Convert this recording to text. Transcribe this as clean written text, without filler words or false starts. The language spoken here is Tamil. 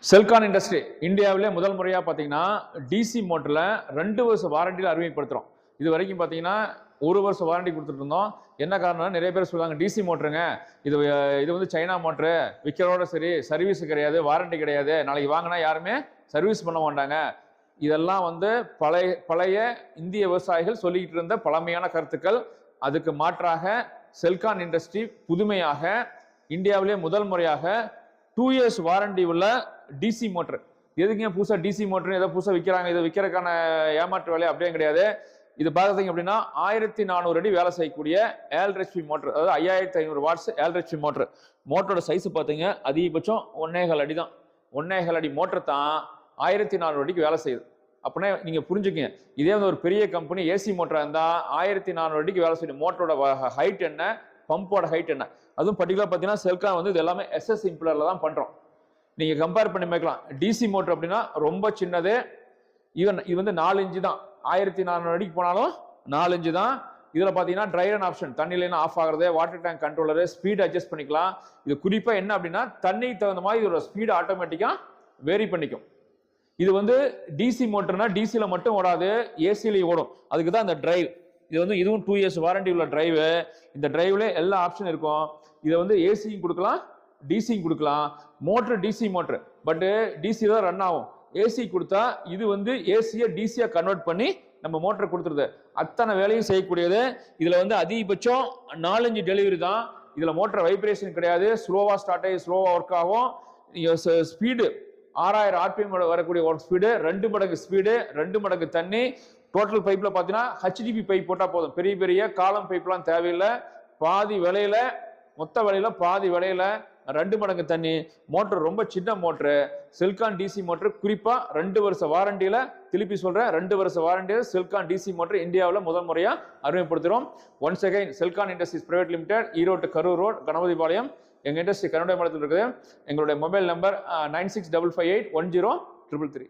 செல்கான் இண்டஸ்ட்ரி இந்தியாவிலே முதல் முறையாக பார்த்தீங்கன்னா டிசி மோட்டரில் 2 வருஷ வாரண்டியில் அறிமுகப்படுத்துகிறோம். இது வரைக்கும் பார்த்தீங்கன்னா 1 வருஷ வாரண்டி கொடுத்துட்டு இருந்தோம். என்ன காரணம், நிறைய பேர் சொல்லுவாங்க டிசி மோட்டருங்க, இது வந்து சைனா மோட்டரு, விற்கிறோட சரி, சர்வீஸ் கிடையாது, வாரண்டி கிடையாது, நாளைக்கு வாங்கினா யாருமே சர்வீஸ் பண்ண மாட்டாங்க. இதெல்லாம் வந்து பழைய இந்திய விவசாயிகள் சொல்லிக்கிட்டு இருந்த பழமையான கருத்துக்கள். அதுக்கு மாற்றாக செல்கான் இண்டஸ்ட்ரி புதுமையாக இந்தியாவிலே முதல் முறையாக 2 years வாரண்டி உள்ள டிசி மோட்டர். எதுக்குங்க புதுசா டிசி மோட்டர் ஏதோ புதுசா விற்கிறாங்க, இதை விற்கிறதுக்கான ஏமாற்று வேலை அப்படியே கிடையாது. இது பார்த்தீங்க அப்படின்னா 1400 அடி வேலை செய்யக்கூடிய ஏல்ஹெச்பி மோட்டர், அதாவது 5500 வாட்ஸ் ஏல்ஹெச்பி மோட்டர். மோட்டரோட சைஸ் பார்த்தீங்க அதிகபட்சம் 1.25 அடி தான். 1.25 அடி மோட்டர் தான் 1400 அடிக்கு வேலை செய்யுது. அப்படின்னா நீங்க புரிஞ்சுக்கங்க, இதே வந்து ஒரு பெரிய கம்பெனி ஏசி மோட்டரா இருந்தா 1400 அடிக்கு வேலை செய்யும். மோட்டரோட ஹைட் என்ன, பம்போட ஹைட் என்ன, அதுவும் பர்டிகுலர் பார்த்தீங்கன்னா செல்கான் வந்து இது எல்லாமே எஸ்எஸ் இம்பலர்ல தான் பண்றோம். நீங்க கம்பேர் பண்ணி பார்க்கலாம். டிசி மோட்டர் அப்படின்னா ரொம்ப சின்னது. இது வந்து 4 இன்ச்சு தான். 1400 அடிக்கு போனாலும் 4 இன்ச்சு தான். இதுல பாத்தீங்கன்னா ட்ரை ரன் ஆப்ஷன், தண்ணியில ஆஃப் ஆகுறது, water tank controller, speed adjust பண்ணிக்கலாம். இது குறிப்பா என்ன அப்படின்னா தண்ணிக்கு தகுந்த மாதிரி இதோட ஸ்பீட் ஆட்டோமேட்டிக்கா வேரி பண்ணிக்கும். இது வந்து டிசி மோட்டர்னா டிசில மட்டும் ஓடாது, ஏசிலையும் ஓடும். அதுக்கு தான் இந்த டிரைவ். இது வந்து இதுவும் 2 years வாரண்டி உள்ள டிரைவ். இந்த டிரைவ்ல எல்லா ஆப்ஷன் இருக்கும். இதை வந்து ஏசியும் கொடுக்கலாம், டிசியும் கொடுக்கலாம். Motor DC motor, but DC தான் ரன் ஆகும். ஏசி கொடுத்தா இது வந்து ஏசியை டிசியா கன்வெர்ட் பண்ணி நம்ம மோட்டர் கொடுத்துருது. அத்தனை வேலையும் செய்யக்கூடியது. இதுல வந்து அதிகபட்சம் 4 இன்ச் டெலிவரி தான். இதுல மோட்டர் வைப்ரேஷன் கிடையாது, ஸ்லோவா ஸ்டார்ட் ஆகி ஸ்லோவா ஒர்க் ஆகும். ஸ்பீடு 6000 ஆர்பிஎம் வரக்கூடிய ஒர்க் ஸ்பீடு, 2 மடங்கு ஸ்பீடு, 2 மடங்கு தண்ணி. டோட்டல் பைப்ல பாத்தீங்கன்னா ஹெச்டிபி பைப் போட்டா போதும், பெரிய பெரிய காலம் பைப்லாம் தேவையில்லை. பாதி விலையில, மொத்த விலையில பாதி விலையில 2 மடங்கு தண்ணி. மோட்டர் ரொம்ப சின்ன மோட்டர். செல்கான் டிசி மோட்டர் குறிப்பா 2 வருஷ வாரண்டியில, திருப்பி சொல்றேன், 2 வருஷ வாரண்டியில செல்கான் டிசி மோட்டர் இந்தியாவில் முதல் முறையா அறிமுகப்படுத்துறோம். Once again Selcon industries private limited, Erode Karur road, Ganapathipalayam. எங்க இண்டஸ்ட்ரி கருணை மடத்தில் இருக்குது. எங்களுடைய மொபைல் நம்பர் 9655810333.